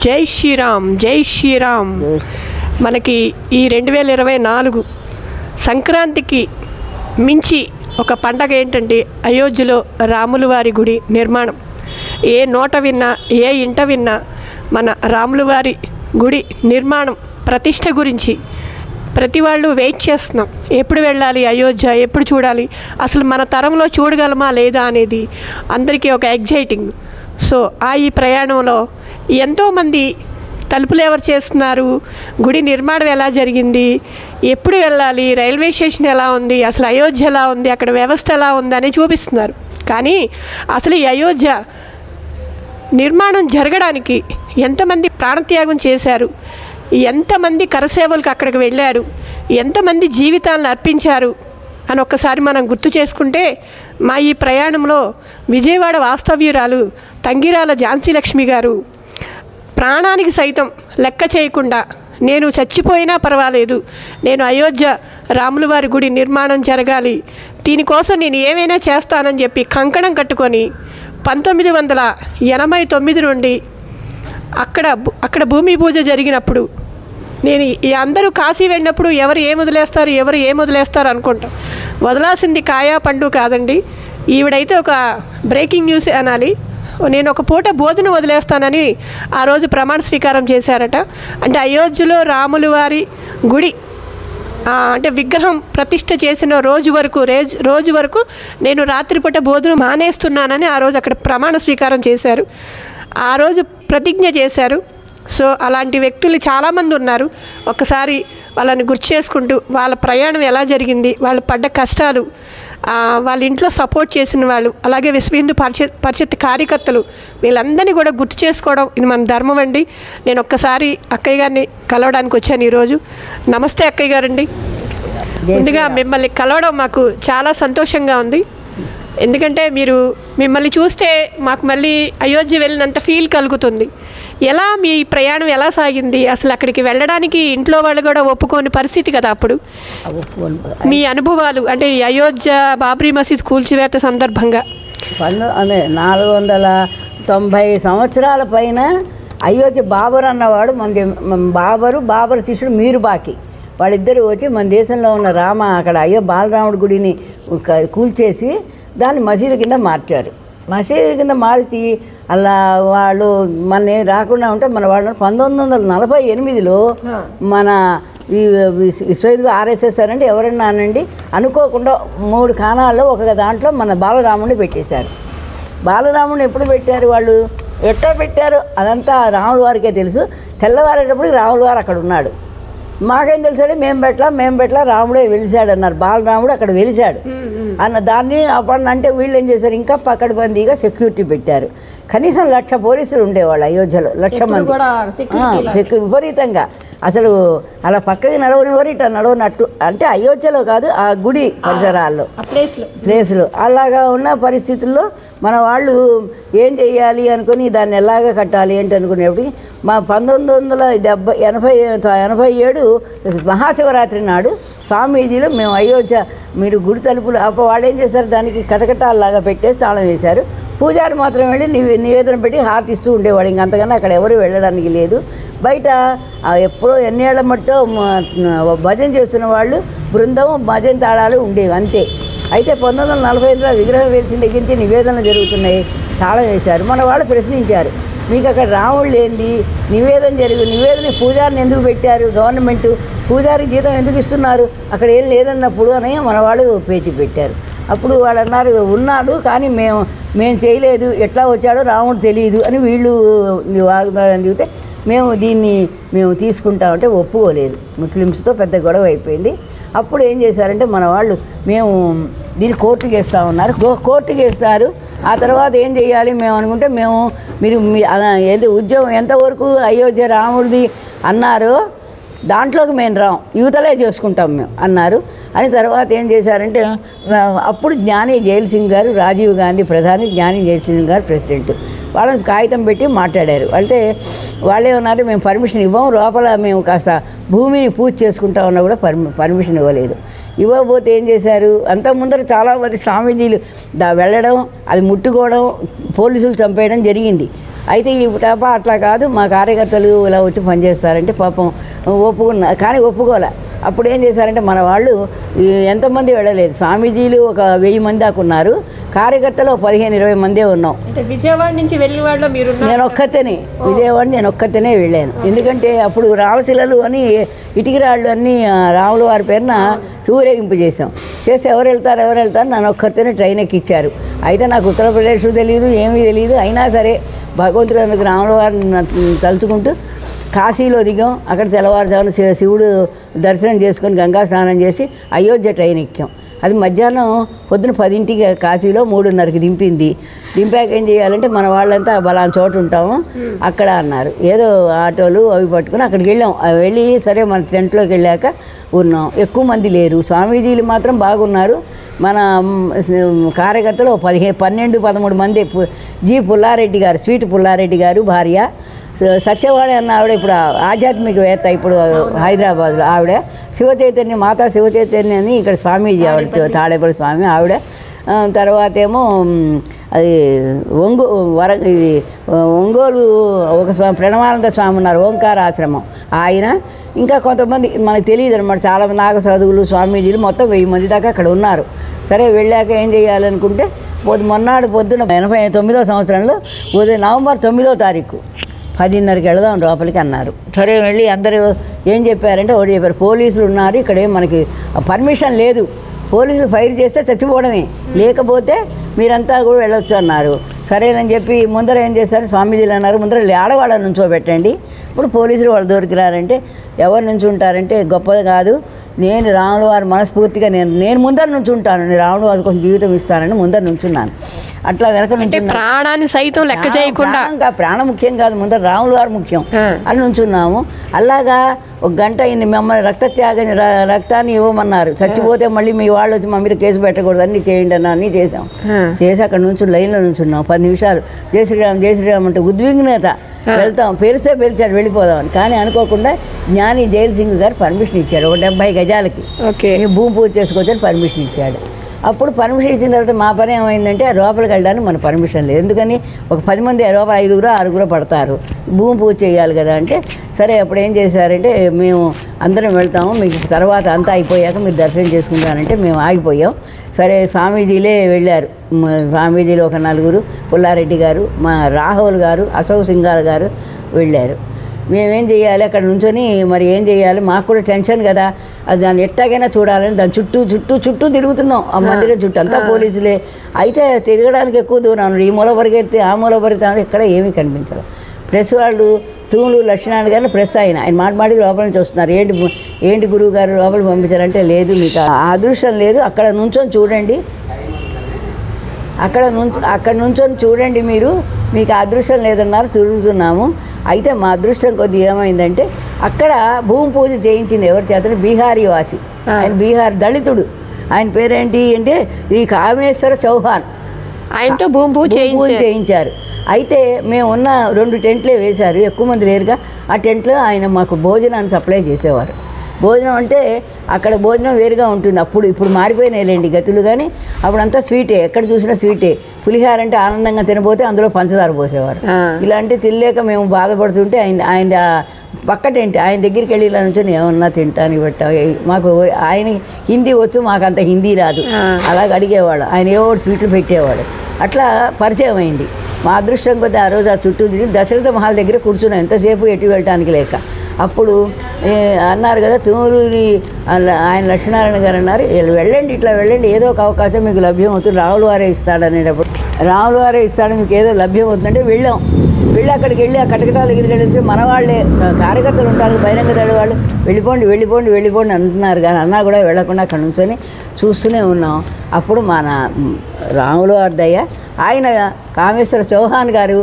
జై శ్రీరామ్, జై శ్రీరామ్. మనకి ఈ 2024 సంక్రాంతికి మించి ఒక పండగ ఏంటంటే అయోధ్యలో రాముల వారి గుడి నిర్మాణం. ఏ నోట విన్నా, ఏ ఇంట విన్నా మన రాముల వారి గుడి నిర్మాణం ప్రతిష్ట గురించి ప్రతి వాళ్ళు వెయిట్ చేస్తున్నాం. ఎప్పుడు వెళ్ళాలి అయోధ్య, ఎప్పుడు చూడాలి, అసలు మన తరంలో చూడగలమా లేదా అనేది అందరికీ ఒక ఎగ్జైటింగ్. సో ఈ ప్రయాణంలో ఎంతోమంది తలుపులు ఎవరు చేస్తున్నారు, గుడి నిర్మాణం ఎలా జరిగింది, ఎప్పుడు వెళ్ళాలి, రైల్వే స్టేషన్ ఎలా ఉంది, అసలు అయోధ్య ఎలా ఉంది, అక్కడ వ్యవస్థ ఎలా ఉందని చూపిస్తున్నారు. కానీ అసలు ఈ అయోధ్య నిర్మాణం జరగడానికి ఎంతమంది ప్రాణత్యాగం చేశారు, ఎంతమంది కరసేవలకు అక్కడికి వెళ్ళారు, ఎంతమంది జీవితాలను అర్పించారు అని ఒక్కసారి మనం గుర్తు చేసుకుంటే మా ఈ ప్రయాణంలో విజయవాడ వాస్తవ్యురాలు తంగిరాల ఝాన్సీ లక్ష్మి గారు ప్రాణానికి సైతం లెక్క చేయకుండా నేను చచ్చిపోయినా పర్వాలేదు, నేను అయోధ్య రాముల వారి గుడి నిర్మాణం జరగాలి, దీనికోసం నేను ఏమైనా చేస్తానని చెప్పి కంకణం కట్టుకొని 1989 నుండి అక్కడ భూమి పూజ జరిగినప్పుడు నేను అందరూ కాశీ వెళ్ళినప్పుడు ఎవరు ఏం వదిలేస్తారు అనుకుంటాం. వదలాల్సింది కాయా పండు కాదండి. ఈవిడైతే ఒక బ్రేకింగ్ న్యూస్ అనాలి. నేను ఒక పూట భోజనం వదిలేస్తానని ఆ రోజు ప్రమాణ స్వీకారం చేశారట. అంటే అయోధ్యలో రాముల వారి గుడి అంటే విగ్రహం ప్రతిష్ఠ చేసిన రోజు వరకు నేను రాత్రిపూట భోజనం మానేస్తున్నానని ఆ రోజు అక్కడ ప్రమాణ స్వీకారం చేశారు. ఆ రోజు ప్రతిజ్ఞ చేశారు. సో అలాంటి వ్యక్తులు చాలామంది ఉన్నారు. ఒక్కసారి వాళ్ళని గుర్తు చేసుకుంటూ వాళ్ళ ప్రయాణం ఎలా జరిగింది, వాళ్ళు పడ్డ కష్టాలు, వాళ్ళ ఇంట్లో సపోర్ట్ చేసిన వాళ్ళు, అలాగే విశ్వ హిందూ పరిషత్ కార్యకర్తలు, వీళ్ళందరినీ కూడా గుర్తు చేసుకోవడం ఇది మన ధర్మం అండి. నేను ఒక్కసారి అక్కయ్య గారిని కలవడానికి వచ్చాను ఈరోజు. నమస్తే అక్కయ్య గారండి. ముందుగా మిమ్మల్ని కలవడం మాకు చాలా సంతోషంగా ఉంది. ఎందుకంటే మిమ్మల్ని చూస్తే మాకు మళ్ళీ అయోధ్య వెళ్ళినంత ఫీల్ కలుగుతుంది. ఎలా మీ ప్రయాణం ఎలా సాగింది, అసలు అక్కడికి వెళ్ళడానికి ఇంట్లో వాళ్ళు కూడా ఒప్పుకోని పరిస్థితి కదా అప్పుడు, మీ అనుభవాలు అంటే అయోధ్య బాబ్రీ మసీద్ కూల్చివేత సందర్భంగా 490 సంవత్సరాల పైన అయోధ్య బాబర్ అన్నవాడు బాబర్ శిష్యుడు మీరుబాకి వాళ్ళిద్దరూ వచ్చి మన దేశంలో ఉన్న అక్కడ బాలరాముడి గుడిని కూల్చేసి దాన్ని మసీదు కింద మార్చారు. మసీదు కింద మార్చి అలా వాళ్ళు మన రాకుండా ఉంటే మన వాళ్ళు 1948లో మన ఈ విశ్వ ఆర్ఎస్ఎస్ అంటే ఎవరన్నా అనండి అనుకోకుండా 3 కాణాల్లో ఒక దాంట్లో మన బాలరాముడిని పెట్టేశారు. బాలరాముడిని ఎప్పుడు పెట్టారు, వాళ్ళు ఎట్లా పెట్టారు అదంతా రాముల వారికే తెలుసు. తెల్లవారేటప్పుడు రాముల వారు అక్కడ ఉన్నాడు. మాకేం తెలిసాడు, మేము పెట్టలా రాముడే వెలిశాడు అన్నారు. బాలరాముడు అక్కడ వెలిశాడు అన్న దాన్ని అప్పుడు అంటే వీళ్ళు ఏం చేశారు, ఇంకా పకడ్బందీగా సెక్యూరిటీ పెట్టారు. కనీసం 1,00,000 పోలీసులు ఉండేవాళ్ళు అయోధ్యలో, 1,00,000 మంది విపరీతంగా. అసలు అలా పక్కకి నడవనివారు, ఇట్లా నడవనట్టు. అంటే అయోధ్యలో కాదు, ఆ గుడి పరిసరాల్లో ప్లేసులు అలాగా ఉన్న పరిస్థితుల్లో మన వాళ్ళు ఏం చెయ్యాలి అనుకుని దాన్ని ఎలాగ కట్టాలి ఏంటి అనుకునేప్పటికి మా 1987 మహాశివరాత్రి నాడు స్వామీజీలు మేము అయోధ్య మీరు గుడి తలుపులు వాళ్ళు ఏం చేశారు, దానికి కటకటాలలాగా పెట్టేసి తాళం వేశారు. పూజారి మాత్రం వెళ్ళి నివేదన పెట్టి హారతిస్తూ ఉండేవాడు. ఇంకంతకన్నా అక్కడ ఎవరు వెళ్ళడానికి లేదు. బయట ఎప్పుడో ఎన్నేళ్ల మట్టో భజన చేస్తున్న వాళ్ళు బృందం భజన తాళాలు ఉండేవి అంతే. అయితే 1945లో విగ్రహం వేసిన దగ్గర నుంచి నివేదనలు జరుగుతున్నాయి, తాళం వేశారు. మన వాళ్ళు ప్రశ్నించారు, మీకు అక్కడ రాముళ్ళు ఏంది, నివేదన పూజారిని ఎందుకు పెట్టారు, గవర్నమెంట్ పూజారికి జీతం ఎందుకు ఇస్తున్నారు, అక్కడ ఏం లేదన్నప్పుడు అని మన వాళ్ళు పేచి పెట్టారు. అప్పుడు వాళ్ళు అన్నారు, ఉన్నాడు కానీ మేము చేయలేదు, ఎట్లా వచ్చాడో రాముడు తెలియదు అని వీళ్ళు వాగ్దానం దిగితే మేము తీసుకుంటామంటే ఒప్పుకోలేదు. ముస్లిమ్స్తో పెద్ద గొడవ అయిపోయింది. అప్పుడు ఏం చేశారంటే మన వాళ్ళు మేము దీన్ని కోర్టుకి వేస్తామన్నారు. కోర్టుకి వేస్తారు. ఆ తర్వాత ఏం చేయాలి మేము అనుకుంటే మీరు ఉద్యోగం ఎంతవరకు అయోధ్య రాముడిది అన్నారో దాంట్లోకి మేము రాం, యువతలే చేసుకుంటాం మేము అన్నారు. అని తర్వాత ఏం చేశారంటే అప్పుడు జ్ఞాని జైల్ సింగ్ గారు, రాజీవ్ గాంధీ ప్రధాని, జ్ఞాని జైల్ సింగ్ గారు ప్రెసిడెంట్, వాళ్ళని కాగితం పెట్టి మాట్లాడారు. అంటే వాళ్ళే ఉన్నారు, మేము పర్మిషన్ ఇవ్వం, లోపల మేము కాస్త భూమిని పూజ చేసుకుంటామన్నా కూడా పర్మిషన్ ఇవ్వలేదు. ఇవ్వకపోతే ఏం చేశారు, అంత ముందర చాలామంది స్వామీజీలు వెళ్ళడం, అది ముట్టుకోవడం, పోలీసులు చంపేయడం జరిగింది. అయితే ఈ టపా అట్లా కాదు, మా కార్యకర్తలు ఇలా వచ్చి పనిచేస్తారంటే పాపం ఒప్పుకున్నా, కానీ ఒప్పుకోలే. అప్పుడు ఏం చేశారంటే మన వాళ్ళు ఎంతమంది వెళ్ళలేదు, స్వామీజీలు ఒక 1000 మంది దాకా ఉన్నారు, కార్యకర్తలు 15-20 మందే ఉన్నాం. అంటే విజయవాడ నుంచి వెళ్ళిన వాళ్ళు మీరు? నేను ఒక్కతేనే వెళ్ళాను. ఎందుకంటే అప్పుడు రామశిలలు అని ఇటుకిరాళ్ళు అన్నీ రాముల వారి పేరున ఊరేగింపు చేస్తే ఎవరు వెళ్తారు నన్ను ఒక్కరితోనే ట్రైన్ ఎక్కిచ్చారు. అయితే నాకు ఉత్తరప్రదేశ్ తెలియదు, ఏమీ తెలియదు. అయినా సరే భగవంతుడు అందుకు రాముల వారిని తలుచుకుంటూ కాశీలో దిగాం. అక్కడ తెల్లవారుజామున శివుడు దర్శనం చేసుకొని గంగా స్నానం చేసి అయోధ్య ట్రైన్ ఎక్కాం. అది మధ్యాహ్నం పొద్దున 10ంటికి కాశీలో 3:30కి దింపాక ఏం చేయాలంటే మన వాళ్ళంతా బలాన్ చోట ఉంటాము అక్కడ అన్నారు. ఏదో ఆటోలు అవి పట్టుకుని అక్కడికి వెళ్ళాం. వెళ్ళి సరే మన టెంట్లోకి వెళ్ళాక ఉన్నాం. ఎక్కువ మంది లేరు, స్వామీజీలు మాత్రం బాగున్నారు. మన కార్యకర్తలు 12-13 మంది. పుల్లారెడ్డి గారు, స్వీట్ పుల్లారెడ్డి గారు భార్య, సత్యవాణి అన్న ఆవిడ ఇప్పుడు ఆధ్యాత్మికవేత్త, ఇప్పుడు హైదరాబాద్లో ఆవిడ, మాతా శివచైతన్య అని ఇక్కడ స్వామీజీ ఆవిడ, తాడేపల్లి స్వామి ఆవిడ. తర్వాత ఏమో అది ఒంగోలు ఒక ప్రణవానంద స్వామి ఉన్నారు, ఓంకార ఆశ్రమం ఆయన. ఇంకా కొంతమంది మనకు తెలియదు అనమాట, చాలా నాగసాధువులు స్వామీజీలు మొత్తం 1000 మంది దాకా అక్కడ ఉన్నారు. సరే వెళ్ళాక ఏం చేయాలనుకుంటే మొన్నాడు పొద్దున 89వ సంవత్సరంలో ఉదయం నవంబర్ 9వ తారీఖు 10:30కి వెళదాం లోపలికి అన్నారు. సరే వెళ్ళి అందరూ ఏం చెప్పారంటే ఒకటి చెప్పారు, పోలీసులు ఉన్నారు ఇక్కడ, మనకి పర్మిషన్ లేదు, పోలీసులు ఫైర్ చేస్తే చచ్చిపోవడమే, లేకపోతే మీరంతా కూడా వెళ్ళొచ్చు అన్నారు. సరేనని చెప్పి ముందర ఏం చేశారు స్వామీజీలు అన్నారు, ముందర ఆడవాళ్ళని నుంచోబెట్టండి. ఇప్పుడు పోలీసులు వాళ్ళు దొరికిరారంటే ఎవరు నుంచి ఉంటారంటే గొప్పది కాదు, నేను రాముల వారు మనస్ఫూర్తిగా నేను ముందర నుంచి ఉంటాను, నేను రాముల వారు కొంచెం జీవితం ఇస్తానని ముందర నుంచున్నాను. అట్లా వెనక నుంచి ప్రాణాన్ని సైతం లెక్క చేయకుండా, ప్రాణం ముఖ్యం కాదు, ముందర రాముల వారు ముఖ్యం అని నుంచున్నాము. అలాగా 1 గంట అయింది. మమ్మల్ని రక్తాన్ని ఇవ్వమన్నారు, చచ్చిపోతే మళ్ళీ మీ వాళ్ళు వచ్చి మా మీద కేసు పెట్టకూడదు, అన్నీ చేయండి అన్న, అన్నీ చేసి అక్కడ నుంచి లైన్లో నుంచున్నాం 10 నిమిషాలు. జై శ్రీరామ్ అంటే ఉద్విగ్నత, వెళ్తాం, పిలిచాడు వెళ్ళిపోదామని. కానీ అనుకోకుండా జ్ఞాని జైల్ సింగ్ గారు పర్మిషన్ ఇచ్చాడు, 70 గజాలకి భూమి పూజ చేసుకోవచ్చని పర్మిషన్ ఇచ్చాడు. అప్పుడు పర్మిషన్ ఇచ్చిన తర్వాత మా పని ఏమైందంటే లోపలికి వెళ్ళడానికి మన పర్మిషన్ లేదు. ఎందుకని ఒక 10 మంది లోపల 5-6 పడతారు, భూమి పూజ చేయాలి కదా అంటే. సరే అప్పుడు ఏం చేశారంటే మేము అందరం వెళ్తాము, మీకు తర్వాత అంతా అయిపోయాక మీరు దర్శనం చేసుకుంటానంటే మేము ఆగిపోయాం. సరే స్వామీజీలే వెళ్ళారు, స్వామీజీలు ఒక 4, పుల్లారెడ్డి గారు, మా రాహుల్ గారు, అశోక్ సింఘాల్ గారు వెళ్ళారు. మేమేం చేయాలి అక్కడ నుంచొని, మరి ఏం చేయాలి, మాకు కూడా టెన్షన్ కదా, అది దాన్ని ఎట్టాగైనా చూడాలని దాని చుట్టూ తిరుగుతున్నాం. ఆ మందిరం చుట్టూ అంతా పోలీసులే. అయితే తిరగడానికి ఎక్కువ దూరం, ఈ మూల పరిగెత్తి ఆ మూల పరిగెత్తి ఎక్కడ ఏమీ కనిపించదు. ప్రెస్ వాళ్ళు తూములు లక్ష్మీనారాయణ గారిని ప్రెస్ ఆయన మాటికి లోపల నుంచి వస్తున్నారు. ఏంటి గురువు గారు లోపలికి పంపించారంటే, లేదు మీకు అదృష్టం లేదు, అక్కడ నుంచొని చూడండి, అక్కడ నుంచొని చూడండి, మీకు అదృష్టం లేదన్నారు, తిరుగుతున్నాము. అయితే మా అదృష్టం కొద్దిగా ఏమైందంటే అక్కడ భూమి పూజ చేయించింది ఎవరి చేత, బీహారీ వాసి, ఆయన బీహార్ దళితుడు, ఆయన పేరేంటి అంటే ఈ కామేశ్వర చౌహాన్, ఆయనతో భూమి పూజ చేయించారు. అయితే మేము ఉన్న 2 టెంట్లే వేశారు, ఎక్కువ మంది లేరుగా. ఆ టెంట్లో ఆయన మాకు భోజనాన్ని సప్లై చేసేవారు. భోజనం అంటే అక్కడ భోజనం వేరుగా ఉంటుంది, ఇప్పుడు మారిపోయినాయిలేండి గతులు, కానీ అప్పుడంతా స్వీటే, ఎక్కడ చూసినా స్వీటే. పులిహార అంటే ఆనందంగా తినబోతే అందులో పంచదార పోసేవారు. ఇలాంటి తినలేక మేము బాధపడుతుంటే ఆయన పక్క టెంట్, ఆయన దగ్గరికి వెళ్ళి ఇలా నుంచి ఏమన్నా తింటానికి పెట్టా, మాకు ఆయన హిందీ వచ్చు, మాకు అంత హిందీ రాదు, అలాగ అడిగేవాడు. ఆయన ఏవో స్వీట్లు పెట్టేవాడు. అట్లా పరిచయం అయింది. మా అదృష్టం కొద్ది ఆ రోజు ఆ చుట్టూ తిరిగి దశరథ మహల్ దగ్గర కూర్చున్నాం, ఎంతసేపు ఎటు వెళ్ళటానికి లేక. అప్పుడు అన్నారు కదా తూరూరి ఆయన లక్ష్మీనారాయణ గారు అన్నారు, వెళ్ళండి, ఇట్లా వెళ్ళండి, ఏదో ఒక అవకాశం మీకు లభ్యం అవుతుంది, రాముల వారే ఇస్తాడనేటప్పుడు రాముల వారే ఇస్తాడు, మీకు ఏదో లభ్యం అవుతుందంటే వెళ్ళి అక్కడికి వెళ్ళి ఆ కటకటాల దగ్గరికి వెళ్తే మన వాళ్ళే కార్యకర్తలు ఉంటారు, బహిరంగ దళ వాళ్ళు వెళ్ళిపోండి అంటున్నారు. కానీ అన్నా కూడా వెళ్ళకుండా అక్కడ నుంచొని చూస్తూనే ఉన్నాం. అప్పుడు మన రాముల వారి దయ, ఆయన కామేశ్వర చౌహాన్ గారు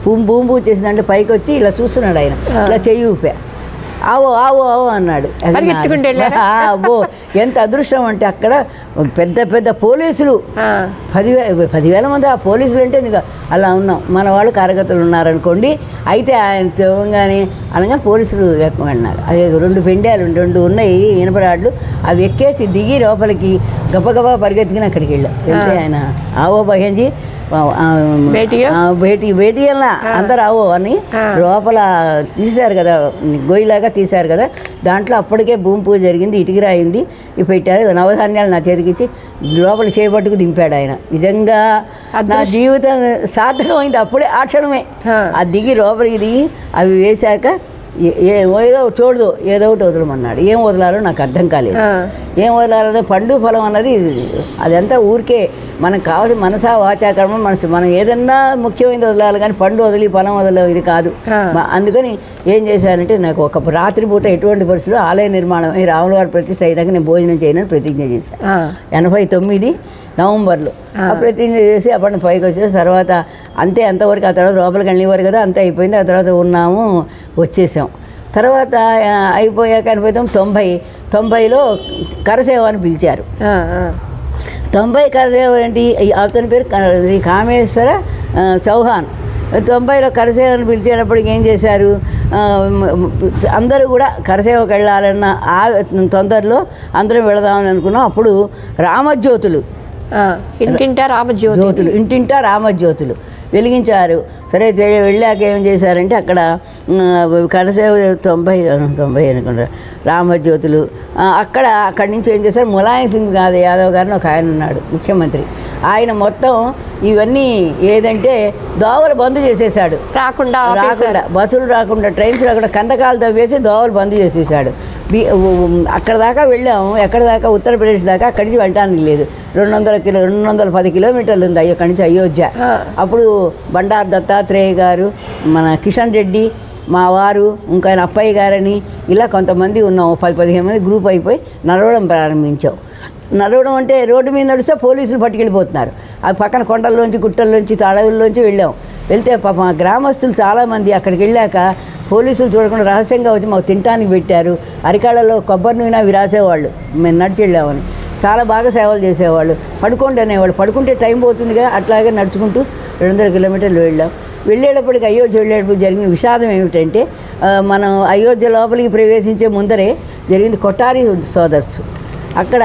భూమి పూజ చేసిందంటే పైకి వచ్చి ఇలా చూస్తున్నాడు, ఆయన ఇలా చెయ్యి ఊపా, ఆవో అన్నాడు. అబ్బో ఎంత అదృష్టం అంటే అక్కడ పెద్ద పోలీసులు 10,000 మంది. ఆ పోలీసులు అంటే నీకు అలా ఉన్నాం, మన వాళ్ళు కార్యకర్తలు ఉన్నారనుకోండి. అయితే ఆయన తెవంగానే అనగా పోలీసులు ఎక్కమన్నారు. అది 2 పెండాలు 2 ఉన్నాయి ఇనపరాడ్లు, అవి ఎక్కేసి దిగి లోపలికి గబగబా పరిగెత్తుకుని అక్కడికి వెళ్ళాం. వెళ్తే ఆయన ఆవో బహన్జీ బేటీ అలా అందరు రావు అని లోపల తీశారు కదా, గొయ్యిలాగా తీశారు కదా, దాంట్లో అప్పటికే భూమి పూజ జరిగింది, ఇటుకి రాయింది, ఇవి పెట్టారు, నవధాన్యాలు నా చేతికిచ్చి లోపల చేపట్టుకు దింపాడు ఆయన. నిజంగా నా జీవితం సార్థకమైంది అప్పుడే, ఆ క్షణమే. అది దిగి లోపలికి దిగి అవి వేశాక ఏదో చూడదు, ఏదో ఒకటి వదలమన్నాడు. ఏం వదలాలో నాకు అర్థం కాలేదు. ఏం వదలాలంటే పండు ఫలం అన్నది అదంతా ఊరికే మనకు కావాలి, మనసా వాచాకర్మ మనసు, మనం ఏదన్నా ముఖ్యమైనది వదలాలి, కానీ పండు వదిలి ఫలం వదలవు ఇది కాదు. అందుకని ఏం చేశానంటే, నాకు ఒక రాత్రిపూట ఎటువంటి పరిస్థితుల్లో ఆలయ నిర్మాణం రాముల వారి ప్రతిష్ట అయ్యాక నేను భోజనం చేయనని ప్రతిజ్ఞ చేశాను 89 నవంబర్లో. ఆ ప్రతిజ్ఞ చేసి అప్పటి పైకి వచ్చేసి తర్వాత అంతే, అంతవరకు. ఆ తర్వాత లోపలికి వెళ్ళేవారు కదా, అంతే అయిపోయింది. ఆ తర్వాత ఉన్నాము, వచ్చేసాం. తర్వాత అయిపోయాక 90లో కరసేవ అని పిలిచారు. 90 కరసేవ ఏంటి, అతని పేరు కామేశ్వర చౌహాన్. 90లో కరసేవను పిలిచేటప్పటికి ఏం చేశారు, అందరూ కూడా కరసేవకు వెళ్ళాలన్న ఆ తొందరలో అందరం వెళదామని అనుకున్నాం. అప్పుడు రామజ్యోతులు, ఇంటింటా రామజ్యోతులు వెలిగించారు. సరే వెళ్ళాక ఏం చేశారంటే, అక్కడ కరసేవ 90 అనుకుంటారు రామజ్యోతులు. అక్కడి నుంచి ఏం చేశారు, ములాయం సింగ్ యాదవ్ గారిని ఒక ఆయన ఉన్నాడు, ముఖ్యమంత్రి. ఆయన మొత్తం ఇవన్నీ ఏదంటే దోవలు బంద్ చేసేసాడు, రాకుండా బస్సులు రాకుండా, ట్రైన్స్ రాకుండా కందకాలు తవ్వేసి దోవలు బంద్ చేసేసాడు. అక్కడ దాకా వెళ్ళాము, ఎక్కడ దాకా, ఉత్తరప్రదేశ్ దాకా. అక్కడి నుంచి వెళ్ళడానికి లేదు. 210 కిలోమీటర్లు ఉంది అక్కడి నుంచి అయోధ్య. అప్పుడు బండారు దత్తాత్రేయ గారు, మన కిషన్ రెడ్డి, మా వారు, ఇంకా అప్పయ్య గారని, ఇలా కొంతమంది ఉన్నాం, 10-15 మంది గ్రూప్ అయిపోయి నడవడం ప్రారంభించాం. నడవడం అంటే రోడ్డు మీద నడిస్తే పోలీసులు పట్టుకెళ్ళిపోతున్నారు. ఆ పక్కన కొండల్లోంచి, గుట్టల్లోంచి, అడవుల్లోంచి వెళ్తే పాప గ్రామస్తులు చాలామంది అక్కడికి వెళ్ళాక పోలీసులు చూడకుండా రహస్యంగా వచ్చి మాకు తినడానికి పెట్టారు. అరికాళ్ళలో కొబ్బరి నూనె అవి రాసేవాళ్ళు, మేము నడిచి వెళ్ళామని. చాలా బాగా సేవలు చేసేవాళ్ళు. పడుకోండి అనేవాళ్ళు, పడుకుంటే టైం పోతుందిగా. అట్లాగే నడుచుకుంటూ 200 కిలోమీటర్లు వెళ్ళాం. వెళ్ళేటప్పటికి అయోధ్య వెళ్ళేటప్పుడు జరిగిన విషాదం ఏమిటంటే, మనం అయోధ్య లోపలికి ప్రవేశించే ముందరే జరిగింది కొఠారి సోదర్స్. అక్కడ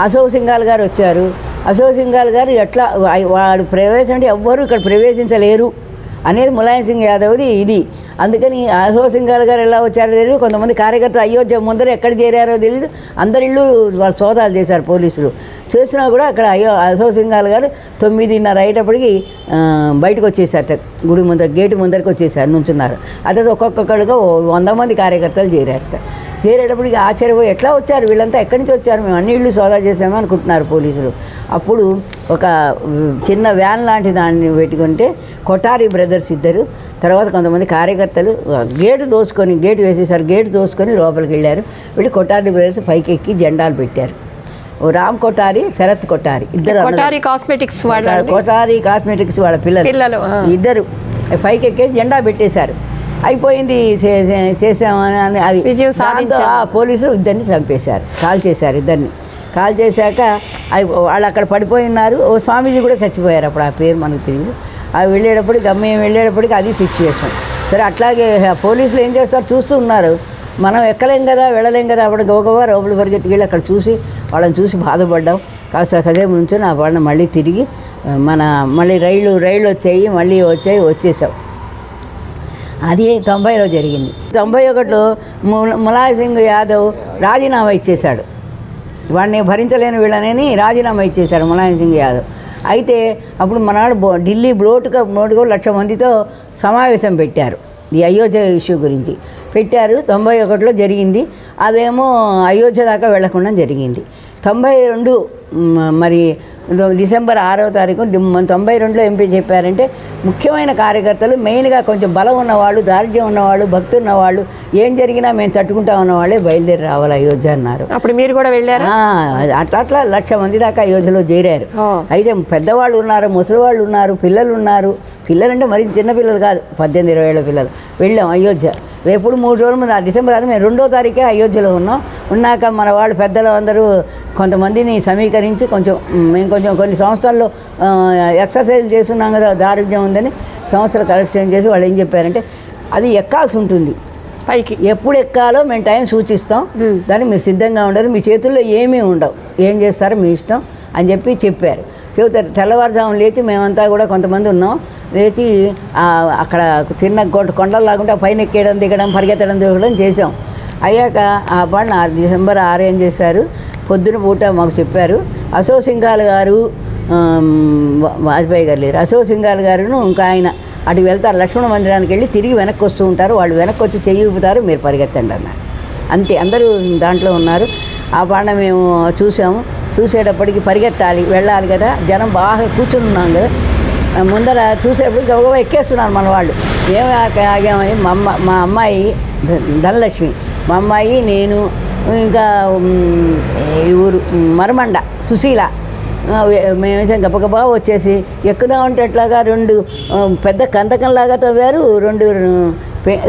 అశోక్ సింఘాల్ గారు వచ్చారు. అశోక్ సింఘాల్ గారు ఎట్లా వాడు ప్రవేశం అంటే ఎవ్వరూ ఇక్కడ ప్రవేశించలేరు అనేది ములాయం సింగ్ యాదవ్ది ఇది. అందుకని అశోక్ సింఘాల్ గారు ఎలా వచ్చారో తెలియదు. కొంతమంది కార్యకర్తలు అయోధ్య ముందర ఎక్కడ చేరారో తెలియదు. అందరి ఇళ్ళు వాళ్ళు సోదాలు చేశారు పోలీసులు. చేసినా కూడా అక్కడ అశోక్ సింఘాల్ గారు 9:30 అయ్యేటప్పటికి బయటకు వచ్చేసారట, గుడి ముందర గేటు ముందరికి వచ్చేసారు, నుంచున్నారు. అదే ఒక్కొక్కడుగా 100 మంది కార్యకర్తలు చేరారట. చేరేటప్పటికి ఆశ్చర్యపోయి ఎట్లా వచ్చారు వీళ్ళంతా, ఎక్కడి నుంచి వచ్చారు, మేము అన్ని ఇళ్ళు సోదా చేసామో అనుకుంటున్నారు పోలీసులు. అప్పుడు ఒక చిన్న వ్యాన్ లాంటి దాన్ని పెట్టుకుంటే కొఠారి బ్రదర్స్ ఇద్దరు, తర్వాత కొంతమంది కార్యకర్తలు గేటు వేసేసారు. గేటు తోసుకొని లోపలికి వెళ్ళారు. వెళ్ళి కొఠారి బ్రదర్స్ పైకి ఎక్కి జెండాలు పెట్టారు. రామ్ కొఠారి, శరత్ కొఠారి ఇద్దరు, కొఠారి కాస్మెటిక్స్ వాళ్ళ పిల్లలు ఇద్దరు పైకి ఎక్కి జెండా పెట్టేశారు. అయిపోయింది, చేసామని అది విజయం సాధించి పోలీసులు ఇద్దరిని చంపేశారు, కాల్ చేశారు. ఇద్దరిని కాల్ చేశాక వాళ్ళు అక్కడ పడిపోయి ఉన్నారు. ఓ స్వామీజీ కూడా చచ్చిపోయారు అప్పుడు, ఆ పేరు మనకు తెలియదు. అవి వెళ్ళేటప్పటికి అది సిచ్యువేషన్. సరే అట్లాగే పోలీసులు ఏం చేస్తారు, చూస్తూ ఉన్నారు. మనం ఎక్కలేం కదా, వెళ్ళలేం కదా. అప్పుడు గోగవా రోడ్లు పరిగెత్తికి వెళ్ళి అక్కడ వాళ్ళని చూసి బాధపడ్డాం. కాస్త కదే నుంచొని ఆ వాళ్ళని మళ్ళీ తిరిగి మళ్ళీ రైళ్ళు వచ్చేసాం. అది 90లో జరిగింది. 91లో ములాయం సింగ్ యాదవ్ రాజీనామా ఇచ్చేశాడు. వాడిని భరించలేని వీళ్ళని రాజీనామా ఇచ్చేశాడు ములాయం సింగ్ యాదవ్. అయితే అప్పుడు మనాడు ఢిల్లీ బ్లోటుగా 1,00,000 మందితో సమావేశం పెట్టారు. ఈ అయోధ్య ఇష్యూ గురించి పెట్టారు. 91లో జరిగింది. అదేమో అయోధ్య దాకా వెళ్లకుండా జరిగింది. 92 మరి డిసెంబర్ 6వ తారీఖు 92లో ఎంపీ చెప్పారంటే, ముఖ్యమైన కార్యకర్తలు, మెయిన్గా కొంచెం బలం ఉన్నవాళ్ళు, దారిద్ర్యం ఉన్నవాళ్ళు, భక్తి ఉన్నవాళ్ళు, ఏం జరిగినా మేము తట్టుకుంటా ఉన్నవాళ్ళే బయలుదేరి రావాలి అయోధ్య అన్నారు. అప్పుడు మీరు కూడా వెళ్ళారు. అట్లా 1,00,000 మంది దాకా అయోధ్యలో చేరారు. అయితే పెద్దవాళ్ళు ఉన్నారు, ముసలివాళ్ళు ఉన్నారు, పిల్లలు ఉన్నారు. పిల్లలంటే మరి చిన్నపిల్లలు కాదు, 18-20 ఏళ్ళ పిల్లలు. వెళ్ళాం అయోధ్య. రేపు 3 రోజుల ముందు డిసెంబర్ 6 మేము 2వ తారీఖే అయోధ్యలో ఉన్నాం. ఉన్నాక మన వాళ్ళు పెద్దలు అందరూ కొంతమందిని సమీకరించి మేము కొన్ని సంవత్సరాల్లో ఎక్సర్సైజ్ చేస్తున్నాం కదా, దారిద్ర్యం ఉందని సంవత్సరాలు కరెక్షన్ చేసి వాళ్ళు ఏం చెప్పారంటే, అది ఎక్కాల్సి ఉంటుంది పైకి, ఎప్పుడు ఎక్కాలో మేము టైం సూచిస్తాం, దానికి మీరు సిద్ధంగా ఉండరు, మీ చేతుల్లో ఏమీ ఉండవు, ఏం చేస్తారో మీ ఇష్టం అని చెప్పారు. చెబుతారు. తెల్లవారుజామున లేచి మేమంతా కూడా కొంతమంది ఉన్నాం, లేచి అక్కడ చిన్న కొండలాగుంటే పైన ఎక్కేయడం దిగడం పరిగెత్తడం దిగడం చేసాం. అయ్యాక ఆ పాట డిసెంబర్ 6 ఏం చేశారు, పొద్దున పూట మాకు చెప్పారు. అశోక్ సింఘాల్ గారు, వాజ్పేయి గారు లేరు, అశోక్ సింఘాల్ గారును ఇంకా ఆయన అటు వెళ్తారు, లక్ష్మణ మందిరానికి వెళ్ళి తిరిగి వెనక్కి వస్తూ ఉంటారు. వాళ్ళు వెనక్కి వచ్చి చెయ్యి ఊపుతారు, మీరు పరిగెత్తండి అన్నారు. అంతే, అందరూ దాంట్లో ఉన్నారు. ఆ పాట మేము చూసాము. చూసేటప్పటికి పరిగెత్తాలి, వెళ్ళాలి కదా, జనం బాగా కూర్చుని ఉన్నాం కదా. ముందర చూసేటప్పుడు గబగబా ఎక్కేస్తున్నారు మన వాళ్ళు. ఏమి ఆగామని మా అమ్మాయి ధనలక్ష్మి, మా అమ్మాయి, నేను, ఇంకా ఈ ఊరు మరమండ సుశీల, మేమేసాం. గబగబా వచ్చేసి ఎక్కుదామంటే అట్లాగా 2 పెద్ద కందకంలాగా తవ్వారు, 2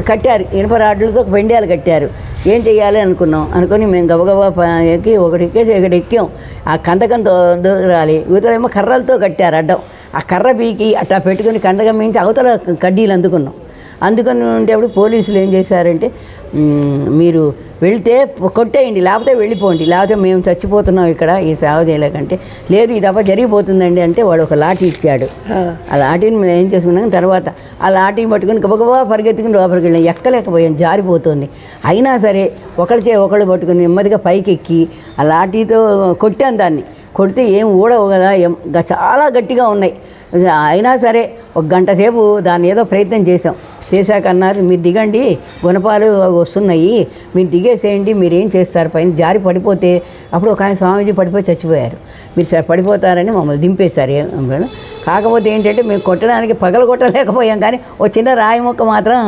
కట్టారు, ఇనుప రాడ్లతో పెండ్యాలు కట్టారు. ఏం చెయ్యాలి అనుకుని మేము గబగబా ఎక్కి ఒకటి ఎక్కేసి ఒకటి ఎక్కాం. ఆ కందకంతో దూరాలి, ఇవతలేమో కర్రలతో కట్టారు అడ్డం. ఆ కర్ర పీకి అట్లా పెట్టుకుని కండగం మించి అవతల కడ్డీలు అందుకుని ఉండేప్పుడు పోలీసులు ఏం చేశారంటే, మీరు వెళ్తే కొట్టేయండి, లేకపోతే వెళ్ళిపోండి, లేకపోతే మేము చచ్చిపోతున్నాం ఇక్కడ ఈ సేవ చేయలేకంటే. లేదు, ఇది తప్ప జరిగిపోతుందండి అంటే వాడు ఒక లాఠీ ఇచ్చాడు. ఆ లాఠీని మేము ఏం చేసుకున్నాం, తర్వాత ఆ లాఠీని పట్టుకుని గబగబా పరిగెత్తుకుని లోపలికి వెళ్ళాం. ఎక్కలేకపోయాం, జారిపోతుంది. అయినా సరే ఒకళ్ళు పట్టుకుని నెమ్మదిగా పైకి ఎక్కి ఆ లాఠీతో కొట్టాను. దాన్ని కొడితే ఏం ఊడవు కదా, చాలా గట్టిగా ఉన్నాయి. అయినా సరే 1 గంట సేపు దాన్ని ఏదో ప్రయత్నం చేశాక అన్నారు, మీరు దిగండి, గుణపాలు వస్తున్నాయి, మీరు దిగేసేయండి, మీరు ఏం చేస్తారు, పైన జారి పడిపోతే. అప్పుడు ఒక ఆయన స్వామీజీ పడిపోయి చచ్చిపోయారు, మీరు పడిపోతారని మమ్మల్ని దింపేశారు. కాకపోతే ఏంటంటే మేము కొట్టడానికి కొట్టలేకపోయాం, కానీ ఒక చిన్న రాయి ముక్క మాత్రం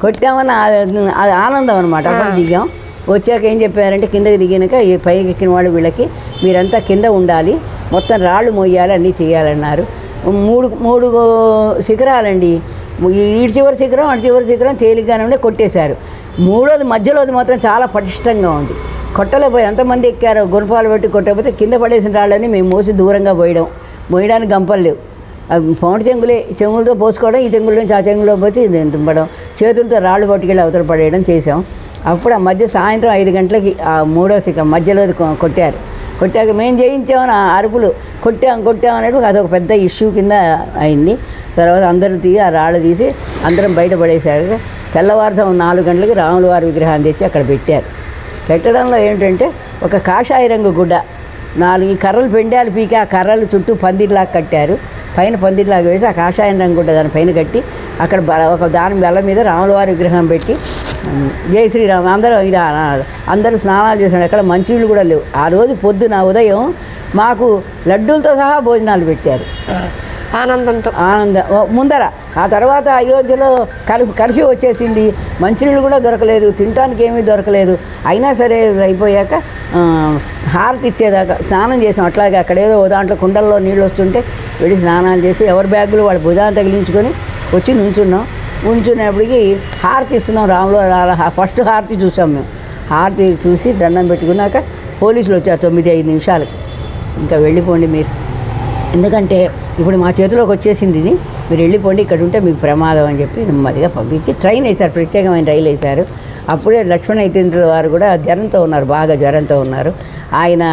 కొట్టామని అది ఆనందం అనమాట. అప్పుడు దిగాం. వచ్చాక ఏం చెప్పారంటే, కిందకి దిగినాక ఈ పైకి ఎక్కిన వాళ్ళు వీళ్ళకి మీరంతా కింద ఉండాలి, మొత్తం రాళ్ళు మోయాలి, అన్నీ చేయాలన్నారు. 3 శిఖరాలండి. ఇటు చివరి శిఖరం అటు చివరి శిఖరం తేలిగ్గానే ఉండే కొట్టేశారు. 3వది మధ్యలోది మాత్రం చాలా పటిష్టంగా ఉంది. కొట్టలేకపోయి ఎంతమంది ఎక్కారో గుణపాలు పెట్టి కొట్టకపోతే కింద పడేసిన రాళ్ళని మేము మోసి దూరంగా మోయడానికి గంపలు లేవు. పౌండ్ చెంగులతో పోసుకోవడం, ఈ చెంగుల నుంచి ఆ చెంగులో పోసి దింపడం, చేతులతో రాళ్ళు పట్టుకెళ్ళి అవతల పడేయడం చేసాం. అప్పుడు ఆ మధ్య సాయంత్రం 5 గంటలకి ఆ 3వ శిఖరం మధ్యలో కొట్టాక మేము జయించామని అరుపులు, కొట్టాం అనేది అదొక పెద్ద ఇష్యూ కింద అయింది. తర్వాత అందరూ ఆ రాళ్ళు తీసి అందరం బయటపడేశారు. తెల్లవారుజాము 4 గంటలకి రాముల వారి విగ్రహాన్ని తెచ్చి అక్కడ పెట్టడంలో ఏంటంటే ఒక కాషాయ రంగు గుడ్డ, 4 కర్రలు పెండాలు పీకి ఆ కర్రలు చుట్టూ పందిర్లాగా కట్టారు. పైన పందిర్లాగా వేసి ఆ కాషాయం రంగు గుడ్డ దానిపైన కట్టి అక్కడ ఒక దాని బెల్ల మీద రాముల వారి విగ్రహం పెట్టి జై శ్రీరామ్ అందరూ స్నానాలు చేశాడు. అక్కడ మంచినీళ్ళు కూడా లేవు. ఆ రోజు పొద్దున ఉదయం మాకు లడ్డూలతో సహా భోజనాలు పెట్టారు. ఆనందం ముందర. ఆ తర్వాత అయోధ్యలో కర్ఫ్యూ వచ్చేసింది, మంచినీళ్ళు కూడా దొరకలేదు, తినడానికి ఏమీ దొరకలేదు. అయినా సరే అయిపోయాక హారతి ఇచ్చేదాకా స్నానం చేసాం. అట్లాగే అక్కడేదో దాంట్లో కుండల్లో నీళ్ళు వస్తుంటే వెళ్ళి స్నానాలు చేసి ఎవరి బ్యాగులు వాళ్ళ భుజాన్ని తగిలించుకొని వచ్చి ఉంచునేప్పటికి హారతి ఇస్తున్నాం. రాములు ఫస్ట్ హారతి చూసాం మేము. హారతి చూసి దండం పెట్టుకున్నాక పోలీసులు వచ్చారు 9-5 నిమిషాలకు. ఇంకా వెళ్ళిపోండి మీరు, ఎందుకంటే ఇప్పుడు మా చేతిలోకి వచ్చేసింది ఇది, మీరు వెళ్ళిపోండి, ఇక్కడ ఉంటే మీకు ప్రమాదం అని చెప్పి నెమ్మదిగా పంపించి ట్రైన్ వేశారు, ప్రత్యేకమైన రైలు వేశారు. అప్పుడే లక్ష్మణ యతీంద్రుల వారు కూడా బాగా జ్వరంతో ఉన్నారు. ఆయన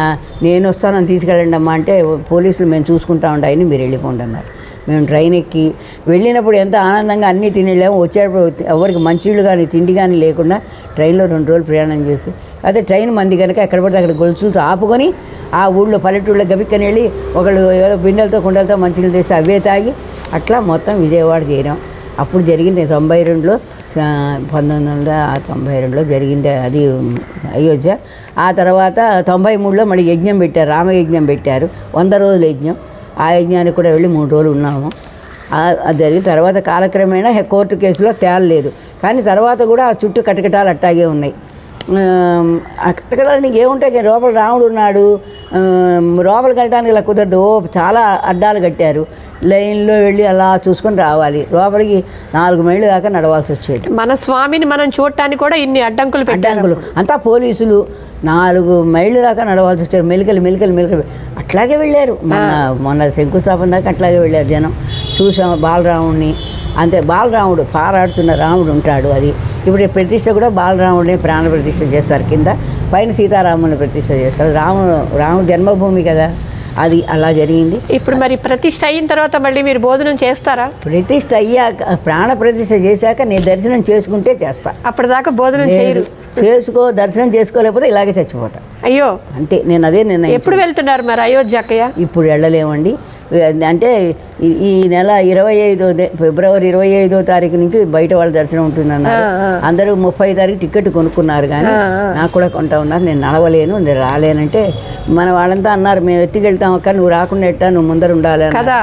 నేను వస్తానని తీసుకెళ్ళండి అమ్మా అంటే పోలీసులు మేము చూసుకుంటా ఉంటాయని మీరు వెళ్ళిపోండి అన్నారు. మేము ట్రైన్ ఎక్కి వెళ్ళినప్పుడు ఎంత ఆనందంగా అన్నీ తినేళ్ళాము. వచ్చేటప్పుడు ఎవరికి మంచిళ్ళు కానీ తిండి కానీ లేకుండా ట్రైన్లో 2 రోజులు ప్రయాణం చేసి, అదే ట్రైన్ మంది కనుక ఎక్కడ పడితే అక్కడ గొలుసులతో ఆపుకొని ఆ ఊళ్ళో పల్లెటూళ్ళో గబిక్కని వెళ్ళి ఒకళ్ళు ఏదో బిందెలతో కుండలతో మంచినీళ్ళు తెసి అవే తాగి అట్లా మొత్తం విజయవాడ చేరాం. అప్పుడు జరిగింది 92లో 1992లో జరిగింది అది అయోధ్య. ఆ తర్వాత 93లో మళ్ళీ యజ్ఞం పెట్టారు, రామయజ్ఞం పెట్టారు, 100 రోజుల యజ్ఞం. ఆ యజ్ఞానికి కూడా వెళ్ళి 3 రోజులు ఉన్నాము. అది జరిగిన తర్వాత కాలక్రమేణా కోర్టు కేసులో తేలలేదు, కానీ తర్వాత కూడా ఆ చుట్టూ కటకటాలు అట్టాగే ఉన్నాయి. అక్కడ నీకు ఏముంటాయి, లోపల రాముడు ఉన్నాడు, లోపలికి వెళ్ళడానికి ఇలా కుదరదు, చాలా అడ్డాలు కట్టారు, లైన్లో వెళ్ళి అలా చూసుకొని రావాలి. లోపలికి 4 మైళ్ళు దాకా నడవాల్సి వచ్చేది. మన స్వామిని మనం చూడటానికి కూడా ఇన్ని అడ్డంకులు అంతా పోలీసులు 4 మైళ్ళు దాకా నడవాల్సి వచ్చారు. మెలికలు అట్లాగే వెళ్ళారు. మొన్న శంకుస్థాపన దాకా అట్లాగే వెళ్ళారు జనం. చూసాము బాలరాముడిని, అంతే బాలరాముడు పారాడుతున్న రాముడు ఉంటాడు. అది ఇప్పుడు ప్రతిష్ట కూడా బాలరాముడిని ప్రాణ ప్రతిష్ఠ చేస్తారు, కింద పైన సీతారాముని ప్రతిష్ఠ చేస్తారు. రాముడు జన్మభూమి కదా, అది అలా జరిగింది. ఇప్పుడు మరి ప్రతిష్ఠ అయిన తర్వాత మళ్ళీ మీరు భోజనం చేస్తారా? ప్రతిష్ఠ అయ్యాక, ప్రాణ ప్రతిష్ఠ చేశాక నేను దర్శనం చేసుకుంటే చేస్తా. అప్పటిదాకా భోజనం చేయరు? దర్శనం చేసుకోలేకపోతే ఇలాగే చచ్చిపోతా. అయ్యో, అంతే. నేను అదే నిర్ణయం. ఎప్పుడు వెళ్తున్నారు మరి అయోధ్య అక్కయ్య? ఇప్పుడు వెళ్ళలేమండి. అంటే ఈ నెల 25 ఫిబ్రవరి 25వ తారీఖు నుంచి బయట వాళ్ళ దర్శనం ఉంటుందన్నారు. అందరూ 30 తారీఖు టికెట్ కొనుక్కున్నారు, కానీ నాకు కూడా కొంటా ఉన్నారు. నేను నడవలేను, నేను రాలేనంటే మన వాళ్ళంతా అన్నారు, మేము ఎత్తుకెళ్తాం అక్క, నువ్వు రాకుండా ఎట్టా, నువ్వు ముందర ఉండాలి కదా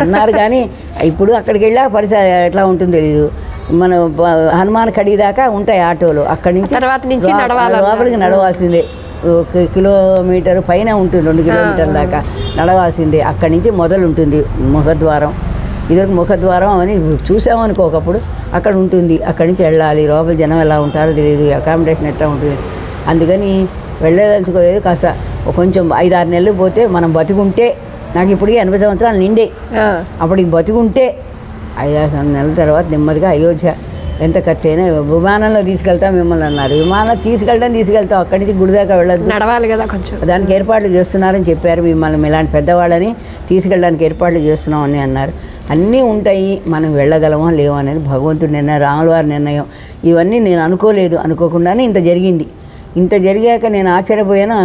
అన్నారు. కానీ ఇప్పుడు అక్కడికి వెళ్ళా పరిస్థితి ఎట్లా ఉంటుందో తెలీదు. మన హనుమాన్ కడిగి దాకా ఉంటాయి ఆటోలు, అక్కడి నుంచి తర్వాత నుంచి లోపలికి నడవాల్సిందే. 1 కిలోమీటర్ పైన ఉంటుంది, 2 కిలోమీటర్ల దాకా నడవాల్సిందే. అక్కడి నుంచి మొదలు ఉంటుంది ముఖద్వారం. ఇదివరకు ముఖద్వారం అని చూసామనుకో ఒకప్పుడు, అక్కడ ఉంటుంది. అక్కడి నుంచి వెళ్ళాలి. లోపల జనం ఎలా ఉంటారో తెలియదు, అకామిడేషన్ ఎట్లా ఉంటుంది. అందుకని వెళ్ళదలుచుకోలేదు. కాస్త కొంచెం 5-6 నెలలు పోతే మనం బతుకుంటే, నాకు ఇప్పటికీ 80 సంవత్సరాలు నిండే, అప్పటికి బతుకుంటే 5-6 నెలల తర్వాత నెమ్మదిగా అయోధ్య ఎంత ఖర్చు అయినా విమానంలో తీసుకెళ్తాం మిమ్మల్ని అన్నారు. విమానంలో తీసుకెళ్తాం, అక్కడి నుంచి గుడి దాకా వెళ్ళదు, నడవాలి కదా కొంచెం. దానికి ఏర్పాట్లు చేస్తున్నారని చెప్పారు. మిమ్మల్ని ఇలాంటి పెద్దవాళ్ళని తీసుకెళ్ళడానికి ఏర్పాట్లు చేస్తున్నాం అని అన్నారు. అన్నీ ఉంటాయి, మనం వెళ్ళగలమా లేవా అనేది భగవంతుడి నిర్ణయం, రాముల వారి నిర్ణయం. ఇవన్నీ నేను అనుకోకుండానే ఇంత జరిగింది. ఇంత జరిగాక నేను ఆశ్చర్యపోయాను.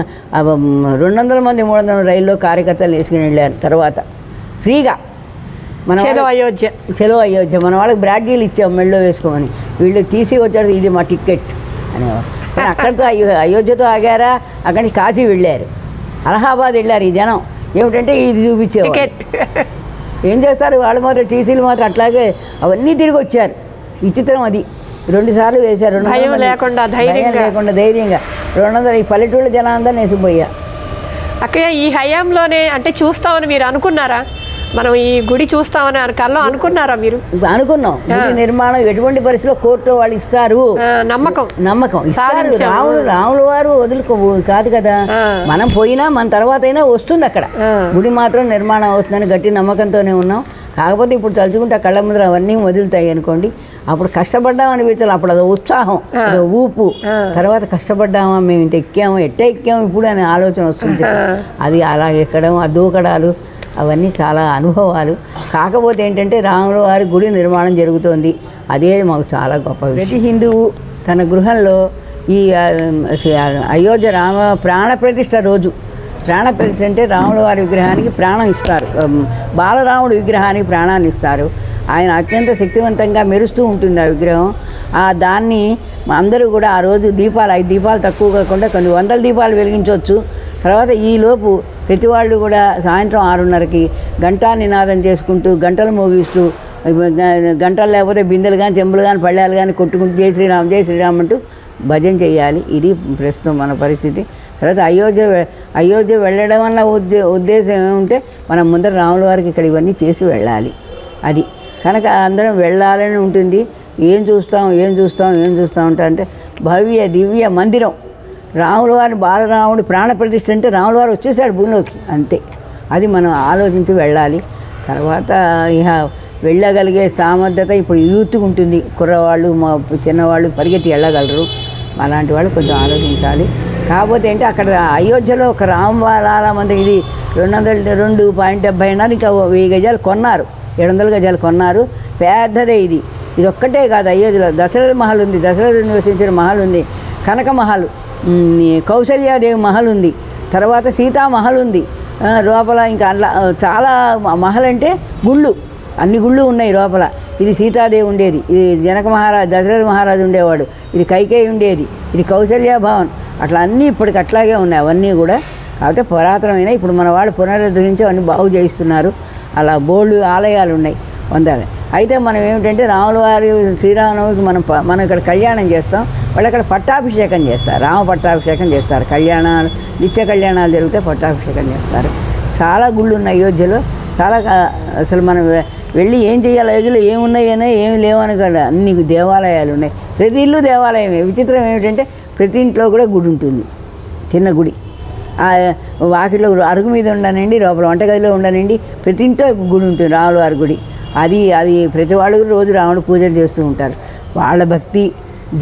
200 మంది 300 రైల్లో కార్యకర్తలు వేసుకుని వెళ్ళారు. తర్వాత ఫ్రీగా చలో అయోధ్య మన వాళ్ళకి బ్రాడ్డీలు ఇచ్చాం మెళ్ళో వేసుకోమని. వీళ్ళు తీసి వచ్చారు, ఇది మా టికెట్ అనేవారు. అక్కడితో అయోధ్యతో ఆగారా, అక్కడి నుంచి కాశీ వెళ్ళారు, అలహాబాద్ వెళ్ళారు. ఈ జనం ఏమిటంటే ఇది చూపించేవారు. ఏం చేస్తారు వాళ్ళు మాత్రం, టీసీలు మాత్రం అట్లాగే అవన్నీ తిరిగి వచ్చారు. విచిత్రం అది. 2 సార్లు వేశారు. భయం లేకుండా ధైర్యంగా 200 ఈ పల్లెటూళ్ళ జనాంతా నేసిపోయా. అక్కయ్య, ఈ హయాంలోనే అంటే చూస్తామని మీరు అనుకున్నారా? మనం ఈ గుడి చూస్తామని కల్లో అనుకున్నారా మీరు? అనుకున్నాం. గుడి నిర్మాణం ఎటువంటి పరిస్థితిలో కోర్టు వాళ్ళు ఇస్తారు, నమ్మకం ఇస్తారు. రాముల వారు వదులుకో కాదు కదా, మనం పోయినా మన తర్వాత అయినా వస్తుంది. అక్కడ గుడి మాత్రం నిర్మాణం అవుతుందని గట్టి నమ్మకంతోనే ఉన్నాం. కాకపోతే ఇప్పుడు తలుచుకుంటే కళ్ళ ముందర అవన్నీ వదులుతాయి అనుకోండి. అప్పుడు కష్టపడ్డాం అనిపించాలి, అప్పుడు అదో ఉత్సాహం, అదో ఊపు. తర్వాత కష్టపడ్డామా, మేము ఇంత ఎక్కాము, ఎక్కాము ఇప్పుడు అనే ఆలోచన వస్తుంది. అది అలా ఎక్కడం, ఆ దూకడాలు, అవన్నీ చాలా అనుభవాలు. కాకపోతే ఏంటంటే రాముల వారి గుడి నిర్మాణం జరుగుతోంది, అదే మాకు చాలా గొప్ప విషయం. ప్రతి హిందువు తన గృహంలో ఈ అయోధ్య రామ ప్రాణప్రతిష్ఠ రోజు, ప్రాణప్రతిష్ఠ అంటే రాముల వారి విగ్రహానికి ప్రాణం ఇస్తారు, బాలరాముడి విగ్రహానికి ప్రాణాన్ని ఇస్తారు. ఆయన అత్యంత శక్తివంతంగా మెరుస్తూ ఉంటుంది ఆ విగ్రహం. దాన్ని అందరూ కూడా ఆ రోజు దీపాలు 5 దీపాలు తక్కువ కాకుండా కొన్ని 100 దీపాలు వెలిగించవచ్చు. తర్వాత ఈలోపు ప్రతి వాళ్ళు కూడా సాయంత్రం 6:30కి గంటా నినాదం చేసుకుంటూ, గంటలు మోగిస్తూ, గంటలు లేకపోతే బిందెలు కానీ చెంబులు కానీ పళ్ళాలు కానీ కొట్టుకుంటూ జై శ్రీరామ్ అంటూ భజన చేయాలి. ఇది ప్రస్తుతం మన పరిస్థితి. తర్వాత అయోధ్య వెళ్ళడం వల్ల ఉద్దేశం ఏముంటే మనం ముందర రాముల వారికి ఇక్కడ ఇవన్నీ చేసి వెళ్ళాలి. అది కనుక అందరం వెళ్ళాలని ఉంటుంది. ఏం చూస్తాం అంటే భవ్య దివ్య మందిరం, రాముల వారి బాలరాముడి ప్రాణప్రతిష్ఠ అంటే రాముల వారు వచ్చేసాడు భూమిలోకి, అంతే. అది మనం ఆలోచించి వెళ్ళాలి. తర్వాత ఇక వెళ్ళగలిగే సామర్థ్యత ఇప్పుడు యూత్కి ఉంటుంది. కుర్రవాళ్ళు, మా చిన్నవాళ్ళు పరిగెత్తి వెళ్ళగలరు. అలాంటి వాళ్ళు కొంచెం ఆలోచించాలి. కాకపోతే ఏంటి, అక్కడ అయోధ్యలో ఒక రామలాల మందిరం, ఇది 202.70 ఇంకా 1000 గజాలు కొన్నారు, 700 గజాలు కొన్నారు. పెద్దదే ఇది. ఇది ఒక్కటే కాదు, అయోధ్యలో దశరథ మహల్ ఉంది, దశరథుడు నివసించిన మహల్ ఉంది, కనక మహల్, కౌసల్యాదేవి మహల్ ఉంది, తర్వాత సీతామహల్ ఉంది. లోపల ఇంకా అట్లా చాలా మహల్ అంటే గుళ్ళు, అన్ని గుళ్ళు ఉన్నాయి లోపల. ఇది సీతాదేవి ఉండేది, ఇది దశరథ మహారాజు ఉండేవాడు, ఇది కైకేయి ఉండేది, ఇది కౌసల్య భవన్. అట్లా అన్నీ ఇప్పటికి అట్లాగే ఉన్నాయి అవన్నీ కూడా. కాకపోతే పురాతనమైన ఇప్పుడు మన వాళ్ళు పునరుద్ధరించి అవన్నీ బాగు చేయిస్తున్నారు. అలా బోల్డ్ ఆలయాలు ఉన్నాయి, వందాలి. అయితే మనం ఏమిటంటే రాముల వారి శ్రీరామనవమికి మనం ఇక్కడ కళ్యాణం చేస్తాం, వాళ్ళు అక్కడ పట్టాభిషేకం చేస్తారు, రామ పట్టాభిషేకం చేస్తారు. కళ్యాణాలు, నిత్య కళ్యాణాలు జరిగితే పట్టాభిషేకం చేస్తారు. చాలా గుళ్ళు ఉన్నాయి అయోధ్యలో. చాలా అసలు మనం వెళ్ళి ఏం చేయాలి, అయోధ్యలో ఏమున్నాయనే ఏమి లేవని కదా, అన్ని దేవాలయాలు ఉన్నాయి. ప్రతి ఇల్లు దేవాలయమే. విచిత్రం ఏమిటంటే ప్రతి ఇంట్లో కూడా గుడి ఉంటుంది, చిన్న గుడి. వాకిట్లో అరుగు మీద ఉండనండి, లోపల వంటగదిలో ఉండనండి, ప్రతి ఇంట్లో గుడి ఉంటుంది, రాముల వారి గుడి. అది ప్రతి వాళ్ళు రోజు రాముడు పూజలు చేస్తూ ఉంటారు. వాళ్ళ భక్తి,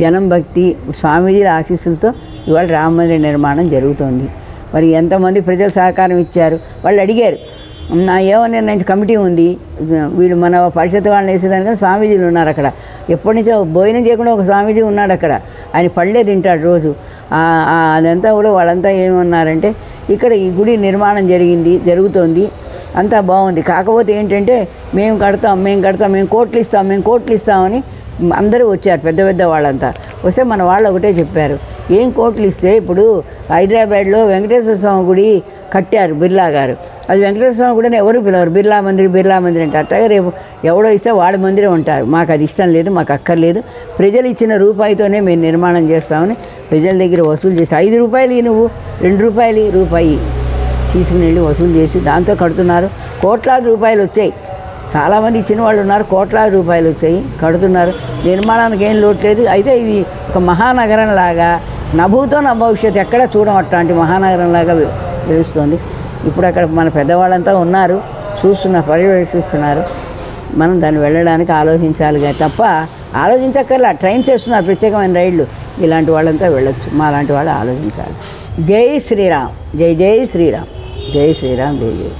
జనం భక్తి, స్వామీజీల ఆశీస్సులతో ఇవాళ రామ మందిర నిర్మాణం జరుగుతోంది. మరి ఎంతమంది ప్రజలు సహకారం ఇచ్చారు. వాళ్ళు అడిగారు, నా ఏమో నేను కమిటీ ఉంది, వీళ్ళు మన పరిషత్ వాళ్ళని వేసేదానికని స్వామీజీలు ఉన్నారు అక్కడ. ఎప్పటి నుంచో భోజనం చేయకుండా ఒక స్వామీజీ ఉన్నాడు అక్కడ, ఆయన పళ్ళే తింటాడు రోజు. అదంతా కూడా వాళ్ళంతా ఏమన్నారంటే, ఇక్కడ ఈ గుడి నిర్మాణం జరుగుతోంది, అంతా బాగుంది, కాకపోతే ఏంటంటే మేము కడతాం, మేము కోట్లు ఇస్తామని అందరూ వచ్చారు. పెద్ద పెద్ద వాళ్ళంతా వస్తే మన వాళ్ళు ఒకటే చెప్పారు, ఏం కోట్లు ఇస్తే, ఇప్పుడు హైదరాబాద్లో వెంకటేశ్వర స్వామి గుడి కట్టారు బిర్లా గారు, అది వెంకటేశ్వర స్వామి గుడిని ఎవరు పిలవరు, బిర్లా మందిర్ అంటే. అట్లాగే రేపు ఎవడో ఇస్తే వాడి మందిరే ఉంటారు. మాకు అది ఇష్టం లేదు, మాకు అక్కర్లేదు, ప్రజలు ఇచ్చిన రూపాయితోనే మేము నిర్మాణం చేస్తామని ప్రజల దగ్గర వసూలు చేసి 5 రూపాయలు నువ్వు 2 రూపాయి తీసుకుని వెళ్ళి వసూలు చేసి దాంతో కడుతున్నారు. కోట్లాది రూపాయలు వచ్చాయి, చాలామంది ఇచ్చిన వాళ్ళు ఉన్నారు, కోట్లాది రూపాయలు వచ్చాయి, కడుతున్నారు. నిర్మాణానికి ఏం లోటు లేదు. అయితే ఇది ఒక మహానగరం లాగా, నభూతో నా భవిష్యత్తు ఎక్కడ చూడం అట్లాంటి మహానగరంలాగా తెలుస్తుంది. ఇప్పుడు అక్కడ మన పెద్దవాళ్ళంతా ఉన్నారు, పర్యవేక్షిస్తున్నారు. మనం దాన్ని వెళ్ళడానికి ఆలోచించాలి తప్ప ఆలోచించక్కర్లా. ట్రైన్ చేస్తున్నారు ప్రత్యేకమైన రైళ్లు, ఇలాంటి వాళ్ళంతా వెళ్ళొచ్చు, మా లాంటి వాళ్ళు ఆలోచించాలి. జై శ్రీరామ్, జై శ్రీరామ్, జై శ్రీరామ్, జై జై.